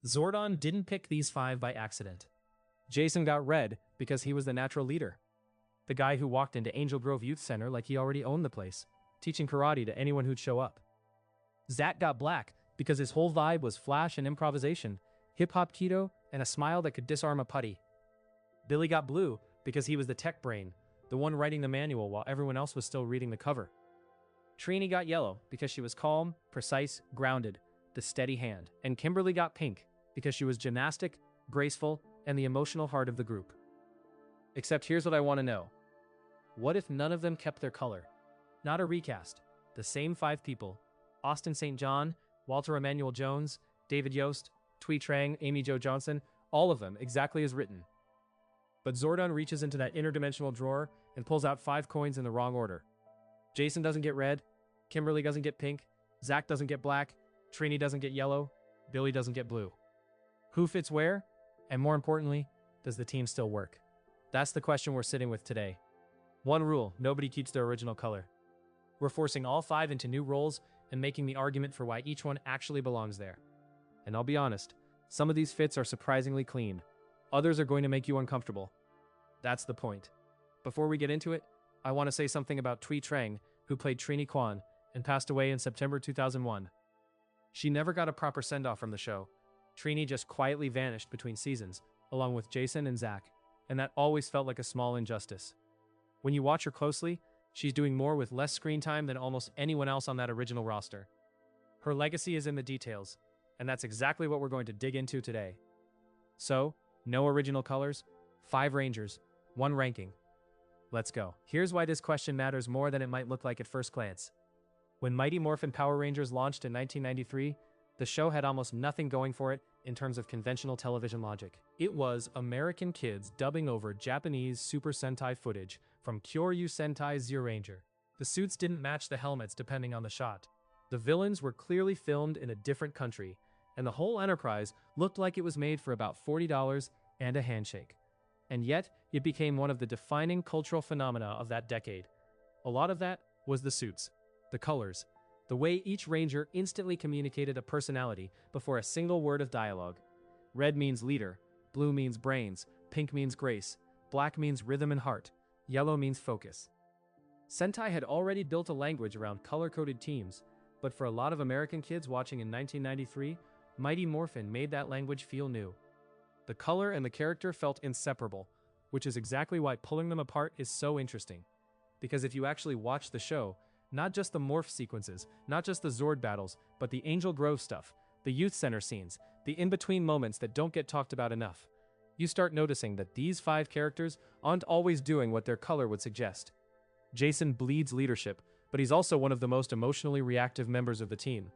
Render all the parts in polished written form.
Zordon didn't pick these 5 by accident. Jason got red because he was the natural leader. The guy who walked into Angel Grove Youth Center like he already owned the place, teaching karate to anyone who'd show up. Zach got black because his whole vibe was flash and improvisation, hip-hop keto, and a smile that could disarm a putty. Billy got blue because he was the tech brain, the one writing the manual while everyone else was still reading the cover. Trini got yellow because she was calm, precise, grounded, the steady hand. And Kimberly got pink because she was gymnastic, graceful, and the emotional heart of the group. Except here's what I want to know. What if none of them kept their color? Not a recast. The same 5 people. Austin St. John, Walter Emmanuel Jones, David Yost, Thuy Trang, Amy Jo Johnson, all of them exactly as written. But Zordon reaches into that interdimensional drawer and pulls out 5 coins in the wrong order. Jason doesn't get red, Kimberly doesn't get pink, Zach doesn't get black, Trini doesn't get yellow, Billy doesn't get blue. Who fits where? And more importantly, does the team still work? That's the question we're sitting with today. One rule, nobody keeps their original color. We're forcing all 5 into new roles and making the argument for why each one actually belongs there. And I'll be honest, some of these fits are surprisingly clean. Others are going to make you uncomfortable. That's the point. Before we get into it, I want to say something about Thuy Trang, who played Trini Kwan and passed away in September 2001. She never got a proper send-off from the show. Trini just quietly vanished between seasons, along with Jason and Zach, and that always felt like a small injustice. When you watch her closely, she's doing more with less screen time than almost anyone else on that original roster. Her legacy is in the details, and that's exactly what we're going to dig into today. So, no original colors, 5 Rangers, 1 ranking. Let's go. Here's why this question matters more than it might look like at first glance. When Mighty Morphin Power Rangers launched in 1993, the show had almost nothing going for it in terms of conventional television logic. It was American kids dubbing over Japanese Super Sentai footage from Kyoryu Sentai Zyuranger. The suits didn't match the helmets depending on the shot. The villains were clearly filmed in a different country, and the whole enterprise looked like it was made for about $40 and a handshake. And yet, it became one of the defining cultural phenomena of that decade. A lot of that was the suits, the colors, the way each ranger instantly communicated a personality before a single word of dialogue. Red means leader, blue means brains, pink means grace, black means rhythm and heart, yellow means focus. Sentai had already built a language around color-coded teams, but for a lot of American kids watching in 1993, Mighty Morphin made that language feel new. The color and the character felt inseparable, which is exactly why pulling them apart is so interesting. Because if you actually watch the show, not just the morph sequences, not just the Zord battles, but the Angel Grove stuff, the youth center scenes, the in-between moments that don't get talked about enough, you start noticing that these 5 characters aren't always doing what their color would suggest. Jason bleeds leadership, but he's also one of the most emotionally reactive members of the team.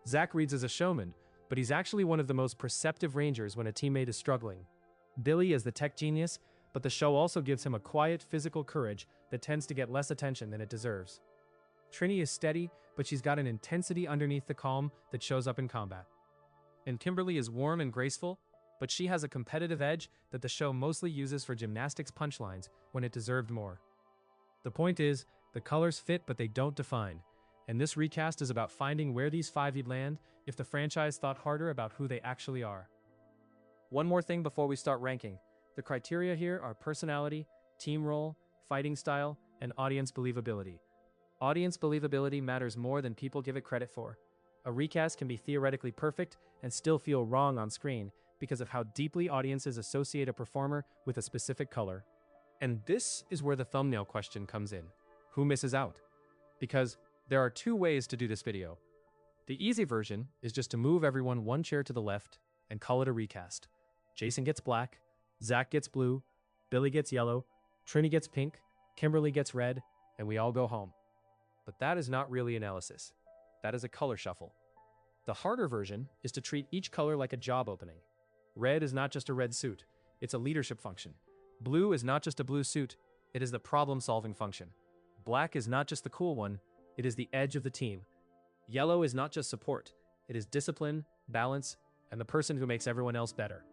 Zach reads as a showman, but he's actually one of the most perceptive rangers when a teammate is struggling. Billy is the tech genius, but the show also gives him a quiet physical courage that tends to get less attention than it deserves. Trini is steady, but she's got an intensity underneath the calm that shows up in combat. And Kimberly is warm and graceful, but she has a competitive edge that the show mostly uses for gymnastics punchlines when it deserved more. The point is, the colors fit but they don't define, and this recast is about finding where these 5 would land if the franchise thought harder about who they actually are. One more thing before we start ranking. The criteria here are personality, team role, fighting style, and audience believability. Audience believability matters more than people give it credit for. A recast can be theoretically perfect and still feel wrong on screen because of how deeply audiences associate a performer with a specific color. And this is where the thumbnail question comes in. Who misses out? Because there are 2 ways to do this video. The easy version is just to move everyone 1 chair to the left and call it a recast. Jason gets black, Zach gets blue, Billy gets yellow, Trini gets pink, Kimberly gets red, and we all go home. But that is not really analysis. That is a color shuffle. The harder version is to treat each color like a job opening. Red is not just a red suit, it's a leadership function. Blue is not just a blue suit, it is the problem-solving function. Black is not just the cool one, it is the edge of the team. Yellow is not just support, it is discipline, balance, and the person who makes everyone else better.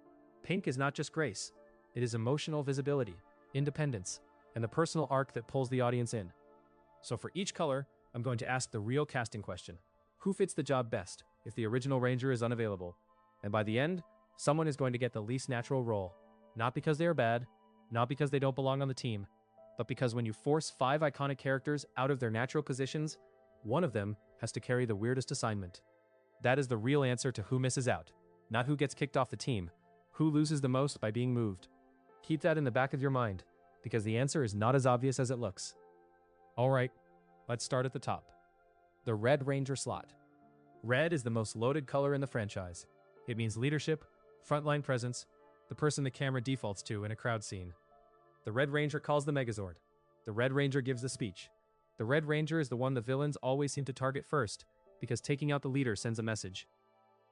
Pink is not just grace, it is emotional visibility, independence, and the personal arc that pulls the audience in. So for each color, I'm going to ask the real casting question. Who fits the job best if the original Ranger is unavailable? And by the end, someone is going to get the least natural role. Not because they are bad, not because they don't belong on the team, but because when you force 5 iconic characters out of their natural positions, one of them has to carry the weirdest assignment. That is the real answer to who misses out, not who gets kicked off the team, who loses the most by being moved. Keep that in the back of your mind, because the answer is not as obvious as it looks. Alright, let's start at the top. The Red Ranger slot. Red is the most loaded color in the franchise. It means leadership, frontline presence, the person the camera defaults to in a crowd scene. The Red Ranger calls the Megazord. The Red Ranger gives the speech. The Red Ranger is the one the villains always seem to target first, because taking out the leader sends a message.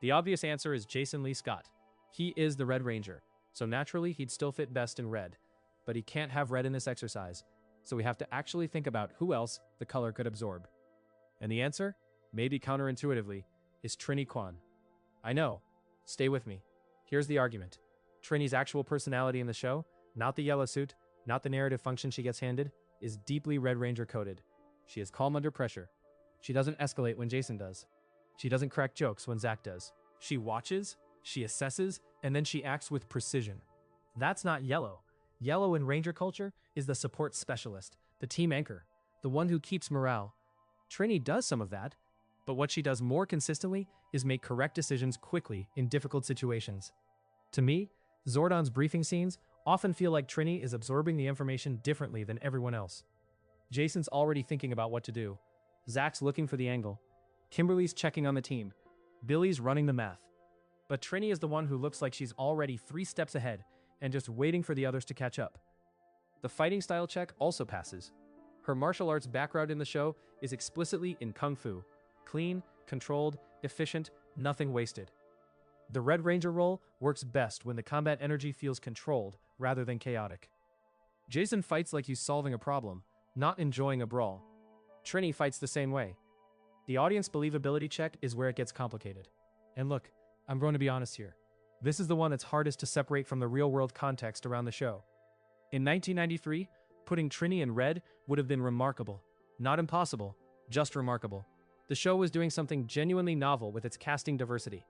The obvious answer is Jason Lee Scott. He is the Red Ranger, so naturally he'd still fit best in red. But he can't have red in this exercise, so we have to actually think about who else the color could absorb. And the answer, maybe counterintuitively, is Trini Kwan. I know. Stay with me. Here's the argument. Trini's actual personality in the show, not the yellow suit, not the narrative function she gets handed, is deeply Red Ranger coded. She is calm under pressure. She doesn't escalate when Jason does. She doesn't crack jokes when Zach does. She watches, she assesses, and then she acts with precision. That's not yellow. Yellow in Ranger culture is the support specialist, the team anchor, the one who keeps morale. Trini does some of that, but what she does more consistently is make correct decisions quickly in difficult situations. To me, Zordon's briefing scenes often feel like Trini is absorbing the information differently than everyone else. Jason's already thinking about what to do. Zach's looking for the angle. Kimberly's checking on the team. Billy's running the math. But Trini is the one who looks like she's already 3 steps ahead and just waiting for the others to catch up. The fighting style check also passes. Her martial arts background in the show is explicitly in Kung Fu. Clean, controlled, efficient, nothing wasted. The Red Ranger role works best when the combat energy feels controlled rather than chaotic. Jason fights like he's solving a problem, not enjoying a brawl. Trini fights the same way. The audience believability check is where it gets complicated. And look, I'm going to be honest here. This is the one that's hardest to separate from the real-world context around the show. In 1993, putting Trini in red would have been remarkable. Not impossible, just remarkable. The show was doing something genuinely novel with its casting diversity.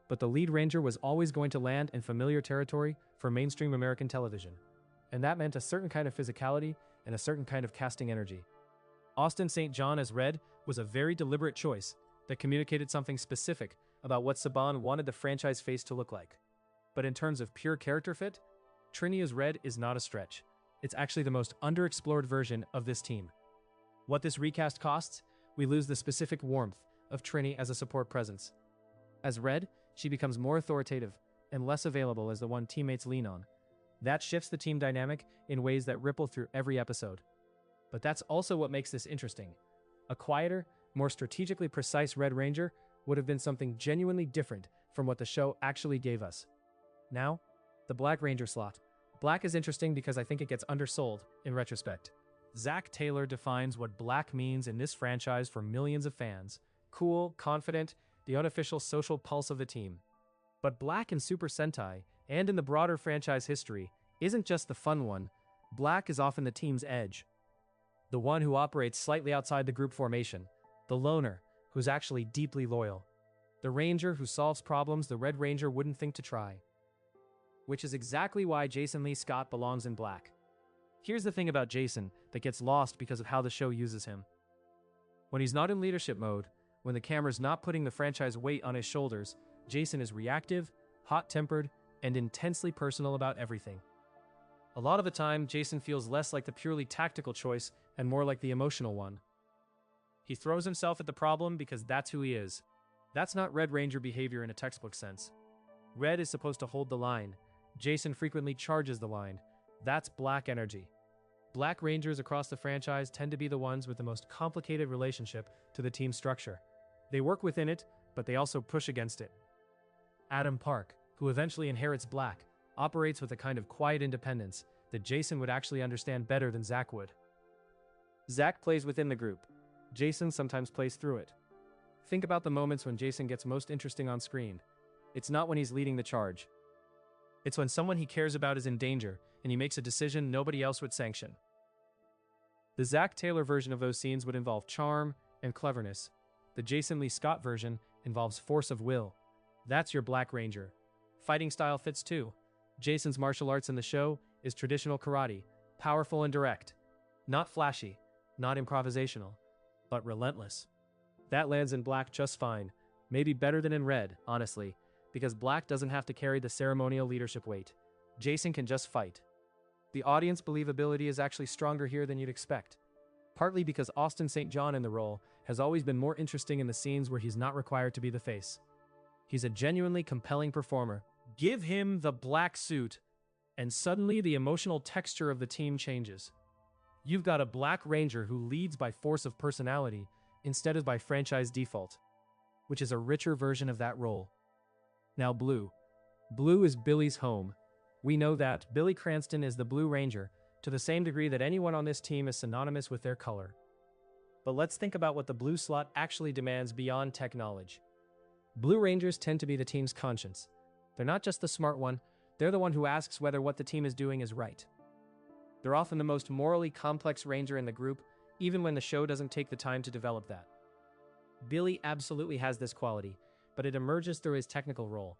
But the lead ranger was always going to land in familiar territory for mainstream American television. And that meant a certain kind of physicality and a certain kind of casting energy. Austin St. John as Red was a very deliberate choice that communicated something specific about what Saban wanted the franchise face to look like. But in terms of pure character fit, Trini as Red is not a stretch. It's actually the most underexplored version of this team. What this recast costs, we lose the specific warmth of Trini as a support presence. As Red, she becomes more authoritative and less available as the one teammates lean on. That shifts the team dynamic in ways that ripple through every episode. But that's also what makes this interesting. A quieter, more strategically precise Red Ranger would have been something genuinely different from what the show actually gave us. Now, the Black Ranger slot. Black is interesting because I think it gets undersold in retrospect. Zach Taylor defines what black means in this franchise for millions of fans. Cool, confident, the unofficial social pulse of the team. But Black in Super Sentai, and in the broader franchise history, isn't just the fun one. Black is often the team's edge. The one who operates slightly outside the group formation. The loner, who's actually deeply loyal. The Ranger who solves problems the Red Ranger wouldn't think to try. Which is exactly why Jason Lee Scott belongs in Black. Here's the thing about Jason that gets lost because of how the show uses him. When he's not in leadership mode, when the camera's not putting the franchise weight on his shoulders, Jason is reactive, hot-tempered, and intensely personal about everything. A lot of the time, Jason feels less like the purely tactical choice and more like the emotional one. He throws himself at the problem because that's who he is. That's not Red Ranger behavior in a textbook sense. Red is supposed to hold the line. Jason frequently charges the line. That's Black energy. Black Rangers across the franchise tend to be the ones with the most complicated relationship to the team structure. They work within it, but they also push against it. Adam Park, who eventually inherits Black, operates with a kind of quiet independence that Jason would actually understand better than Zach would. Zach plays within the group. Jason sometimes plays through it. Think about the moments when Jason gets most interesting on screen. It's not when he's leading the charge. It's when someone he cares about is in danger and he makes a decision nobody else would sanction. The Zach Taylor version of those scenes would involve charm and cleverness. The Jason Lee Scott version involves force of will. That's your Black Ranger. Fighting style fits too. Jason's martial arts in the show is traditional karate, powerful and direct. Not flashy, not improvisational, but relentless. That lands in black just fine, maybe better than in red, honestly, because black doesn't have to carry the ceremonial leadership weight. Jason can just fight. The audience believability is actually stronger here than you'd expect. Partly because Austin St. John in the role has always been more interesting in the scenes where he's not required to be the face. He's a genuinely compelling performer. Give him the black suit, and suddenly the emotional texture of the team changes. You've got a Black Ranger who leads by force of personality instead of by franchise default, which is a richer version of that role. Now Blue. Blue is Billy's home. We know that Billy Cranston is the Blue Ranger to the same degree that anyone on this team is synonymous with their color. But let's think about what the blue slot actually demands beyond tech knowledge. Blue Rangers tend to be the team's conscience. They're not just the smart one, they're the one who asks whether what the team is doing is right. They're often the most morally complex ranger in the group, even when the show doesn't take the time to develop that. Billy absolutely has this quality, but it emerges through his technical role.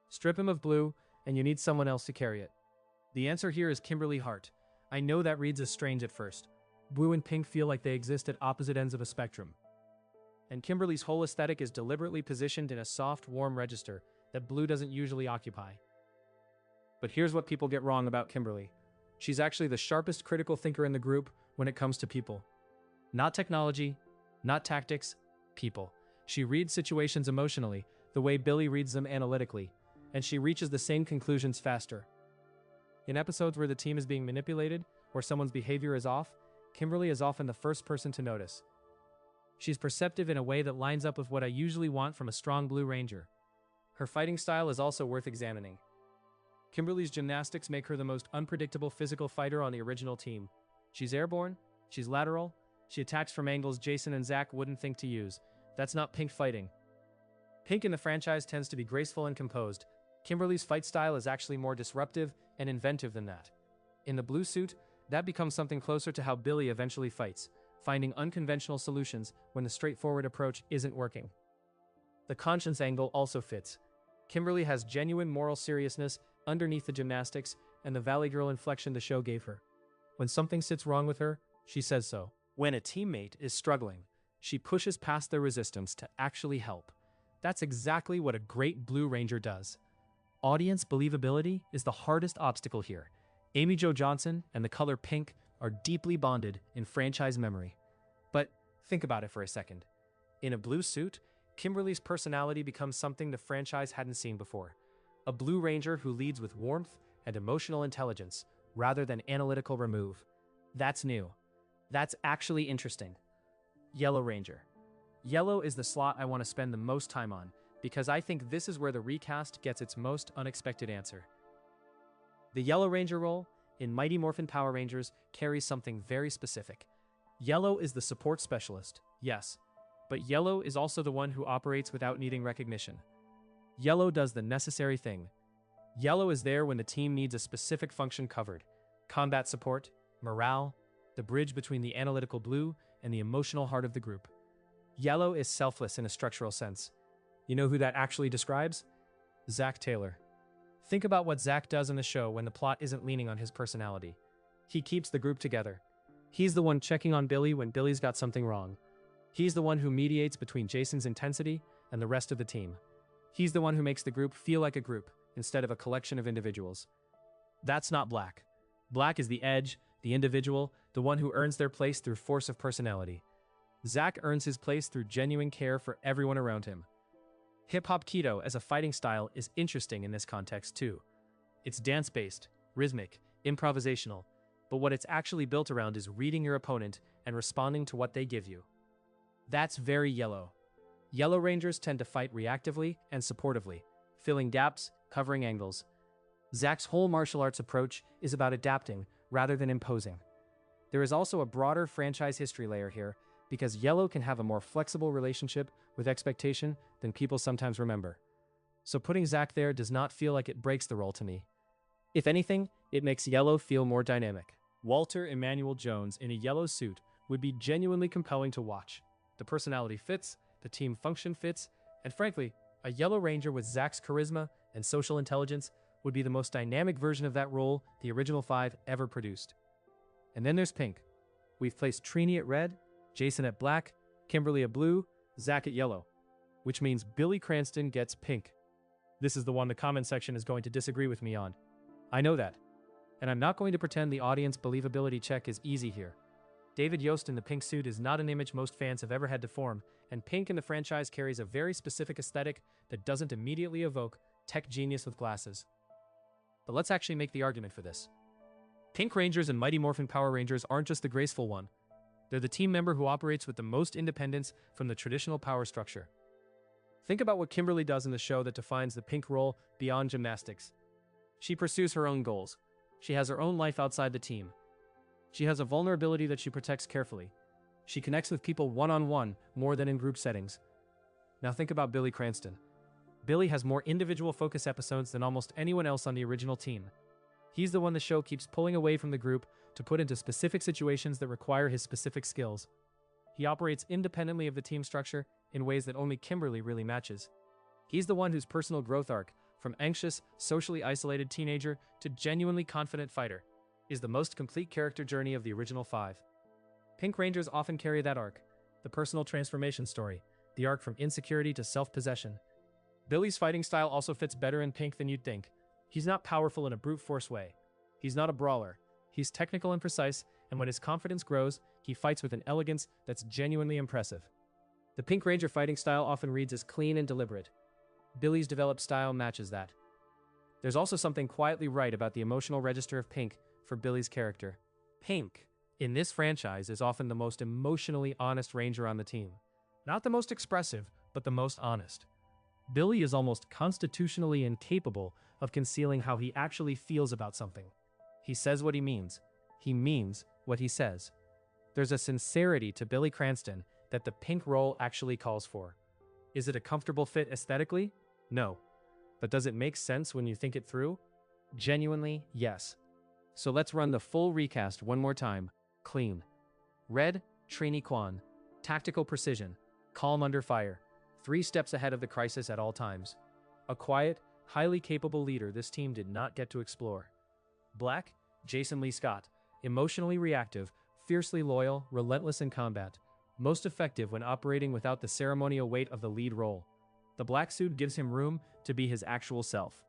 Strip him of blue, and you need someone else to carry it. The answer here is Kimberly Hart. I know that reads as strange at first. Blue and pink feel like they exist at opposite ends of a spectrum. And Kimberly's whole aesthetic is deliberately positioned in a soft, warm register that blue doesn't usually occupy. But here's what people get wrong about Kimberly. She's actually the sharpest critical thinker in the group when it comes to people. Not technology, not tactics, people. She reads situations emotionally, the way Billy reads them analytically, and she reaches the same conclusions faster. In episodes where the team is being manipulated, or someone's behavior is off, Kimberly is often the first person to notice. She's perceptive in a way that lines up with what I usually want from a strong Blue Ranger. Her fighting style is also worth examining. Kimberly's gymnastics make her the most unpredictable physical fighter on the original team. She's airborne, she's lateral, she attacks from angles Jason and Zach wouldn't think to use. That's not Pink fighting. Pink in the franchise tends to be graceful and composed. Kimberly's fight style is actually more disruptive and inventive than that. In the blue suit, that becomes something closer to how Billy eventually fights, finding unconventional solutions when the straightforward approach isn't working. The conscience angle also fits. Kimberly has genuine moral seriousness underneath the gymnastics and the Valley Girl inflection the show gave her. When something sits wrong with her, she says so. When a teammate is struggling, she pushes past their resistance to actually help. That's exactly what a great Blue Ranger does. Audience believability is the hardest obstacle here. Amy Jo Johnson and the color pink are deeply bonded in franchise memory. But think about it for a second. In a blue suit, Kimberly's personality becomes something the franchise hadn't seen before. A Blue Ranger who leads with warmth and emotional intelligence rather than analytical remove. That's new. That's actually interesting. Yellow Ranger. Yellow is the slot I want to spend the most time on, because I think this is where the recast gets its most unexpected answer. The Yellow Ranger role in Mighty Morphin Power Rangers carries something very specific. Yellow is the support specialist, yes, but Yellow is also the one who operates without needing recognition. Yellow does the necessary thing. Yellow is there when the team needs a specific function covered. Combat support, morale, the bridge between the analytical blue and the emotional heart of the group. Yellow is selfless in a structural sense. You know who that actually describes? Zach Taylor. Think about what Zach does in the show when the plot isn't leaning on his personality. He keeps the group together. He's the one checking on Billy when Billy's got something wrong. He's the one who mediates between Jason's intensity and the rest of the team. He's the one who makes the group feel like a group instead of a collection of individuals. That's not Black. Black is the edge, the individual, the one who earns their place through force of personality. Zach earns his place through genuine care for everyone around him. Hip-hop Keto as a fighting style is interesting in this context too. It's dance-based, rhythmic, improvisational, but what it's actually built around is reading your opponent and responding to what they give you. That's very Yellow. Yellow Rangers tend to fight reactively and supportively, filling gaps, covering angles. Zach's whole martial arts approach is about adapting rather than imposing. There is also a broader franchise history layer here, because Yellow can have a more flexible relationship with expectation than people sometimes remember. So putting Zach there does not feel like it breaks the role to me. If anything, it makes Yellow feel more dynamic. Walter Emmanuel Jones in a yellow suit would be genuinely compelling to watch. The personality fits, the team function fits, and frankly, a Yellow Ranger with Zach's charisma and social intelligence would be the most dynamic version of that role the original 5 ever produced. And then there's pink. We've placed Trini at red, Jason at black, Kimberly at blue, Zach at yellow, which means Billy Cranston gets pink. This is the one the comment section is going to disagree with me on. I know that. And I'm not going to pretend the audience believability check is easy here. David Yost in the pink suit is not an image most fans have ever had to form, and pink in the franchise carries a very specific aesthetic that doesn't immediately evoke tech genius with glasses. But let's actually make the argument for this. Pink Rangers and Mighty Morphin Power Rangers aren't just the graceful one. They're the team member who operates with the most independence from the traditional power structure. Think about what Kimberly does in the show that defines the pink role beyond gymnastics. She pursues her own goals. She has her own life outside the team. She has a vulnerability that she protects carefully. She connects with people one-on-one more than in group settings. Now think about Billy Cranston. Billy has more individual focus episodes than almost anyone else on the original team. He's the one the show keeps pulling away from the group to put into specific situations that require his specific skills. He operates independently of the team structure in ways that only Kimberly really matches. He's the one whose personal growth arc, from anxious, socially isolated teenager to genuinely confident fighter, is the most complete character journey of the original 5. Pink Rangers often carry that arc, the personal transformation story, the arc from insecurity to self-possession. Billy's fighting style also fits better in pink than you'd think. He's not powerful in a brute force way. He's not a brawler. He's technical and precise, and when his confidence grows, he fights with an elegance that's genuinely impressive. The Pink Ranger fighting style often reads as clean and deliberate. Billy's developed style matches that. There's also something quietly right about the emotional register of pink for Billy's character. Pink, in this franchise, is often the most emotionally honest Ranger on the team. Not the most expressive, but the most honest. Billy is almost constitutionally incapable of concealing how he actually feels about something. He says what he means. He means what he says. There's a sincerity to Billy Cranston that the pink role actually calls for. Is it a comfortable fit aesthetically? No. But does it make sense when you think it through? Genuinely, yes. So let's run the full recast one more time. Clean. Red, Trini Kwan. Tactical precision. Calm under fire. 3 steps ahead of the crisis at all times. A quiet, highly capable leader this team did not get to explore. Black, Jason Lee Scott. Emotionally reactive, fiercely loyal, relentless in combat. Most effective when operating without the ceremonial weight of the lead role. The black suit gives him room to be his actual self.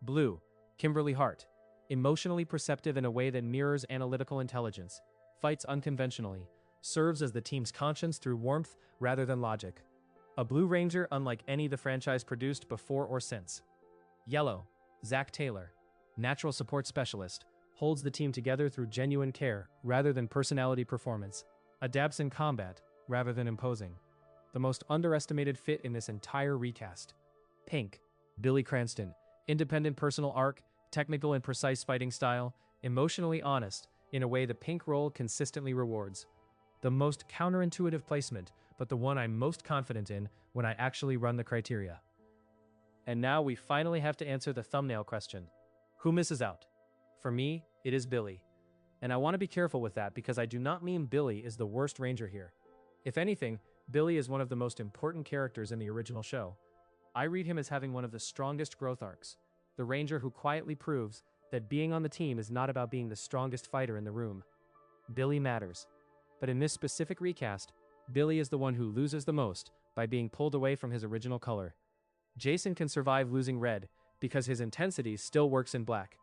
Blue, Kimberly Hart. Emotionally perceptive in a way that mirrors analytical intelligence. Fights unconventionally. Serves as the team's conscience through warmth rather than logic. A Blue Ranger unlike any the franchise produced before or since. Yellow, Zach Taylor. Natural support specialist. Holds the team together through genuine care rather than personality performance. Adapts in combat rather than imposing. The most underestimated fit in this entire recast. Pink, Billy Cranston. Independent personal arc, technical and precise fighting style, emotionally honest in a way the pink role consistently rewards. The most counterintuitive placement, but the one I'm most confident in when I actually run the criteria. And now we finally have to answer the thumbnail question. Who misses out? For me, it is Billy. And I want to be careful with that because I do not mean Billy is the worst Ranger here. If anything, Billy is one of the most important characters in the original show. I read him as having one of the strongest growth arcs. The Ranger who quietly proves that being on the team is not about being the strongest fighter in the room. Billy matters. But in this specific recast, Billy is the one who loses the most by being pulled away from his original color. Jason can survive losing red because his intensity still works in black.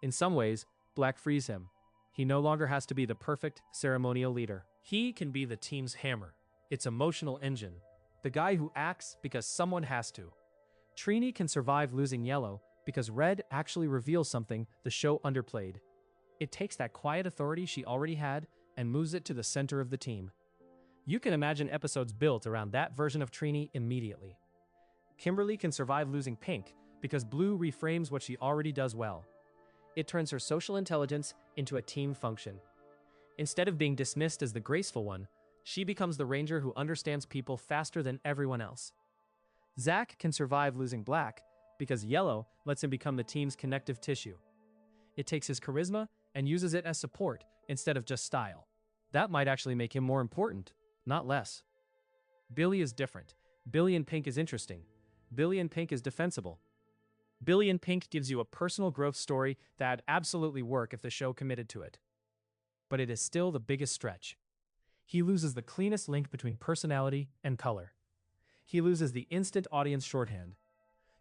In some ways, black frees him. He no longer has to be the perfect ceremonial leader. He can be the team's hammer, its emotional engine, the guy who acts because someone has to. Trini can survive losing yellow because red actually reveals something the show underplayed. It takes that quiet authority she already had and moves it to the center of the team. You can imagine episodes built around that version of Trini immediately. Kimberly can survive losing pink because blue reframes what she already does well. It turns her social intelligence into a team function. Instead of being dismissed as the graceful one, she becomes the Ranger who understands people faster than everyone else. Zach can survive losing black because yellow lets him become the team's connective tissue. It takes his charisma and uses it as support instead of just style. That might actually make him more important, not less. Billy is different. Billy in pink is interesting. Billy in pink is defensible. Billy in Pink gives you a personal growth story that'd absolutely work if the show committed to it. But it is still the biggest stretch. He loses the cleanest link between personality and color. He loses the instant audience shorthand.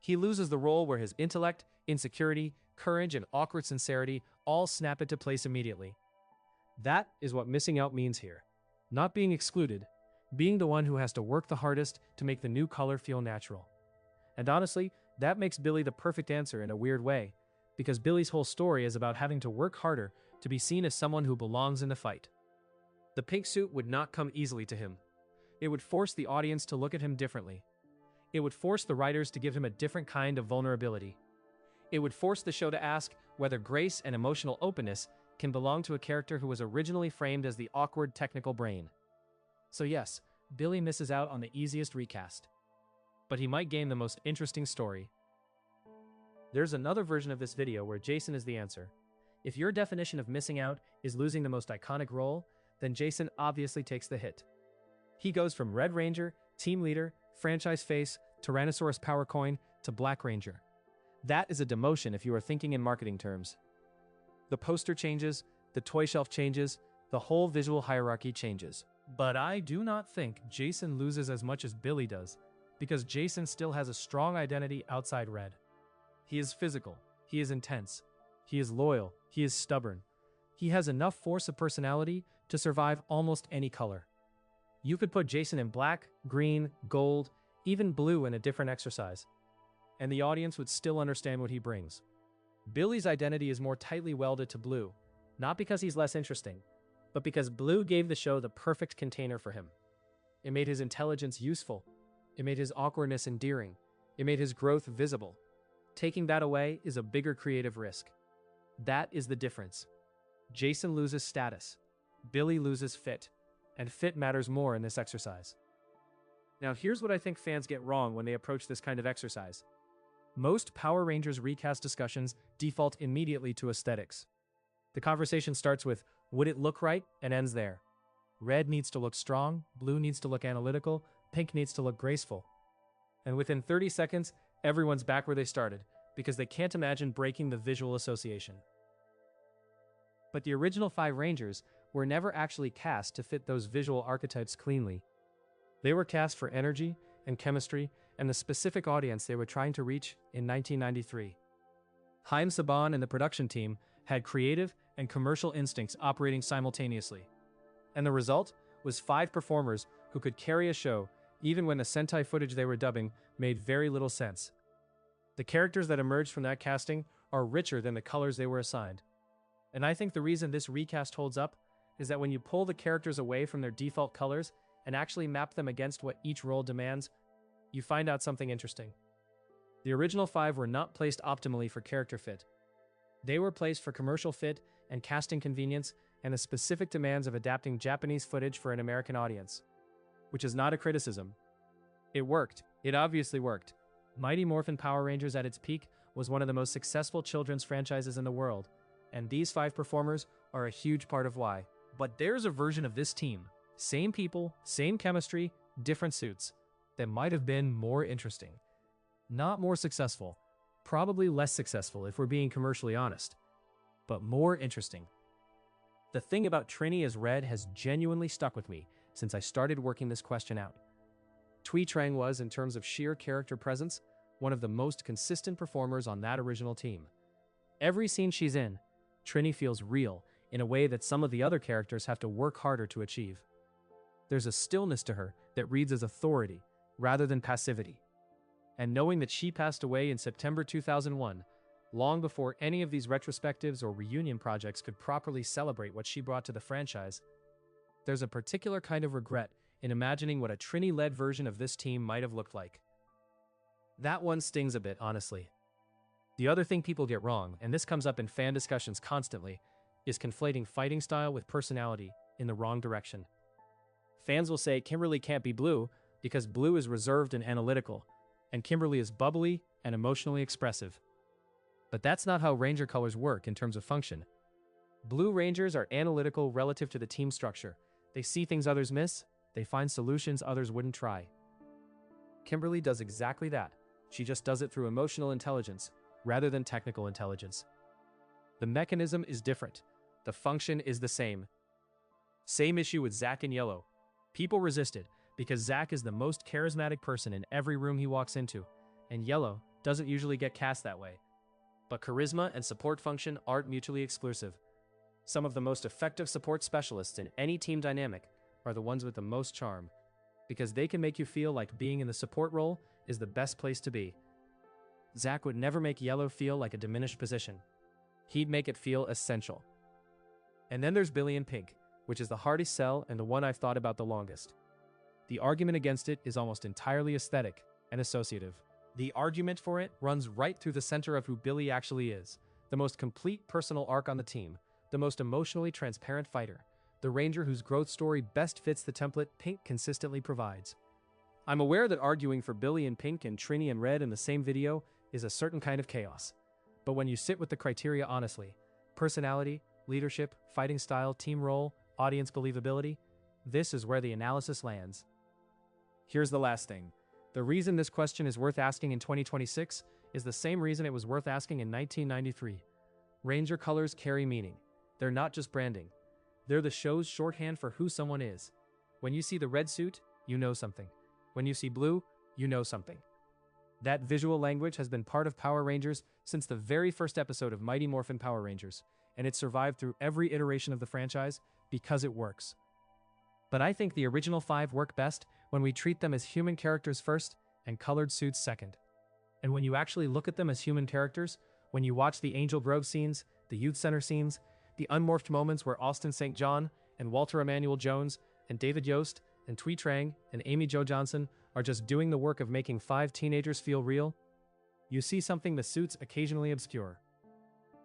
He loses the role where his intellect, insecurity, courage, and awkward sincerity all snap into place immediately. That is what missing out means here. Not being excluded, being the one who has to work the hardest to make the new color feel natural. And honestly, that makes Billy the perfect answer in a weird way, because Billy's whole story is about having to work harder to be seen as someone who belongs in the fight. The pink suit would not come easily to him. It would force the audience to look at him differently. It would force the writers to give him a different kind of vulnerability. It would force the show to ask whether grace and emotional openness can belong to a character who was originally framed as the awkward technical brain. So yes, Billy misses out on the easiest recast. But he might gain the most interesting story. There's another version of this video where Jason is the answer. If your definition of missing out is losing the most iconic role, then Jason obviously takes the hit. He goes from Red Ranger, Team Leader, Franchise Face, Tyrannosaurus Power Coin, to Black Ranger. That is a demotion if you are thinking in marketing terms. The poster changes, the toy shelf changes, the whole visual hierarchy changes. But I do not think Jason loses as much as Billy does, because Jason still has a strong identity outside Red. He is physical, he is intense, he is loyal, he is stubborn. He has enough force of personality to survive almost any color. You could put Jason in black, green, gold, even blue in a different exercise, and the audience would still understand what he brings. Billy's identity is more tightly welded to blue, not because he's less interesting, but because blue gave the show the perfect container for him. It made his intelligence useful. It made his awkwardness endearing. It made his growth visible. Taking that away is a bigger creative risk. That is the difference. Jason loses status. Billy loses fit. And fit matters more in this exercise. Now here's what I think fans get wrong when they approach this kind of exercise. Most Power Rangers recast discussions default immediately to aesthetics. The conversation starts with, would it look right, and ends there. Red needs to look strong, blue needs to look analytical, pink needs to look graceful. And within 30 seconds, everyone's back where they started, because they can't imagine breaking the visual association. But the original 5 Rangers were never actually cast to fit those visual archetypes cleanly. They were cast for energy and chemistry and the specific audience they were trying to reach in 1993. Haim Saban and the production team had creative and commercial instincts operating simultaneously. And the result was 5 performers who could carry a show even when the Sentai footage they were dubbing made very little sense. The characters that emerged from that casting are richer than the colors they were assigned. And I think the reason this recast holds up is that when you pull the characters away from their default colors and actually map them against what each role demands, you find out something interesting. The original 5 were not placed optimally for character fit. They were placed for commercial fit and casting convenience and the specific demands of adapting Japanese footage for an American audience. Which is not a criticism. It worked. It obviously worked. Mighty Morphin Power Rangers at its peak was one of the most successful children's franchises in the world, and these 5 performers are a huge part of why. But there's a version of this team, same people, same chemistry, different suits, that might have been more interesting. Not more successful, probably less successful if we're being commercially honest, but more interesting. The thing about Trini as Red has genuinely stuck with me since I started working this question out. Tui Trang was, in terms of sheer character presence, one of the most consistent performers on that original team. Every scene she's in, Trini feels real in a way that some of the other characters have to work harder to achieve. There's a stillness to her that reads as authority rather than passivity. And knowing that she passed away in September 2001, long before any of these retrospectives or reunion projects could properly celebrate what she brought to the franchise, there's a particular kind of regret in imagining what a Trini-led version of this team might have looked like. That one stings a bit, honestly. The other thing people get wrong, and this comes up in fan discussions constantly, is conflating fighting style with personality in the wrong direction. Fans will say Kimberly can't be blue because blue is reserved and analytical, and Kimberly is bubbly and emotionally expressive. But that's not how Ranger colors work in terms of function. Blue Rangers are analytical relative to the team structure. They see things others miss, they find solutions others wouldn't try. Kimberly does exactly that. She just does it through emotional intelligence, rather than technical intelligence. The mechanism is different. The function is the same. Same issue with Zack and Yellow. People resisted because Zack is the most charismatic person in every room he walks into, and Yellow doesn't usually get cast that way. But charisma and support function aren't mutually exclusive. Some of the most effective support specialists in any team dynamic are the ones with the most charm, because they can make you feel like being in the support role is the best place to be. Zack would never make Yellow feel like a diminished position. He'd make it feel essential. And then there's Billy and Pink, which is the hardest sell and the one I've thought about the longest. The argument against it is almost entirely aesthetic and associative. The argument for it runs right through the center of who Billy actually is, the most complete personal arc on the team, the most emotionally transparent fighter, the Ranger whose growth story best fits the template Pink consistently provides. I'm aware that arguing for Billy and Pink and Trini and Red in the same video is a certain kind of chaos. But when you sit with the criteria honestly, personality, leadership, fighting style, team role, audience believability, this is where the analysis lands. Here's the last thing. The reason this question is worth asking in 2026 is the same reason it was worth asking in 1993. Ranger colors carry meaning. They're not just branding. They're the show's shorthand for who someone is. When you see the red suit, you know something. When you see blue, you know something. That visual language has been part of Power Rangers since the very first episode of Mighty Morphin Power Rangers, and it survived through every iteration of the franchise because it works. But I think the original 5 work best when we treat them as human characters first and colored suits second. And when you actually look at them as human characters, when you watch the Angel Grove scenes, the Youth Center scenes, the unmorphed moments where Austin St. John and Walter Emmanuel Jones and David Yost and Twee Trang and Amy Jo Johnson are just doing the work of making 5 teenagers feel real, you see something the suits occasionally obscure.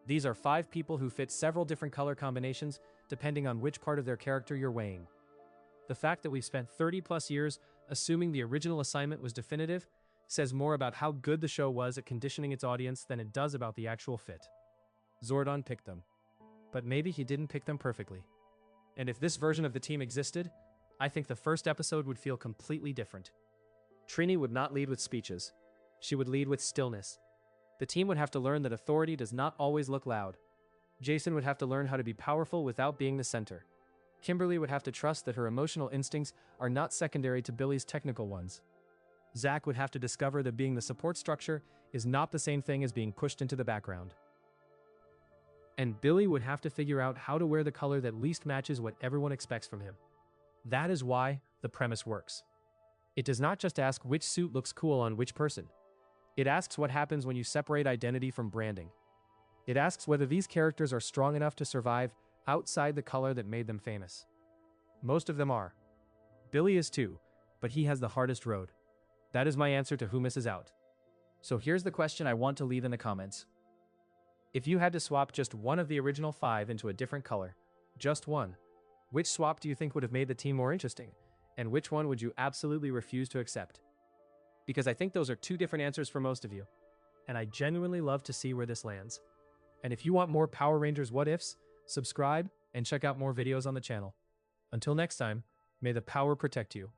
These are 5 people who fit several different color combinations depending on which part of their character you're weighing. The fact that we've spent 30+ years assuming the original assignment was definitive says more about how good the show was at conditioning its audience than it does about the actual fit. Zordon picked them. But maybe he didn't pick them perfectly. And if this version of the team existed, I think the first episode would feel completely different. Trini would not lead with speeches. She would lead with stillness. The team would have to learn that authority does not always look loud. Jason would have to learn how to be powerful without being the center. Kimberly would have to trust that her emotional instincts are not secondary to Billy's technical ones. Zack would have to discover that being the support structure is not the same thing as being pushed into the background. And Billy would have to figure out how to wear the color that least matches what everyone expects from him. That is why the premise works. It does not just ask which suit looks cool on which person. It asks what happens when you separate identity from branding. It asks whether these characters are strong enough to survive outside the color that made them famous. Most of them are. Billy is too, but he has the hardest road. That is my answer to who misses out. So here's the question I want to leave in the comments. If you had to swap just one of the original 5 into a different color, just one, which swap do you think would have made the team more interesting? And which one would you absolutely refuse to accept? Because I think those are 2 different answers for most of you. And I genuinely love to see where this lands. And if you want more Power Rangers What Ifs, subscribe and check out more videos on the channel. Until next time, may the power protect you.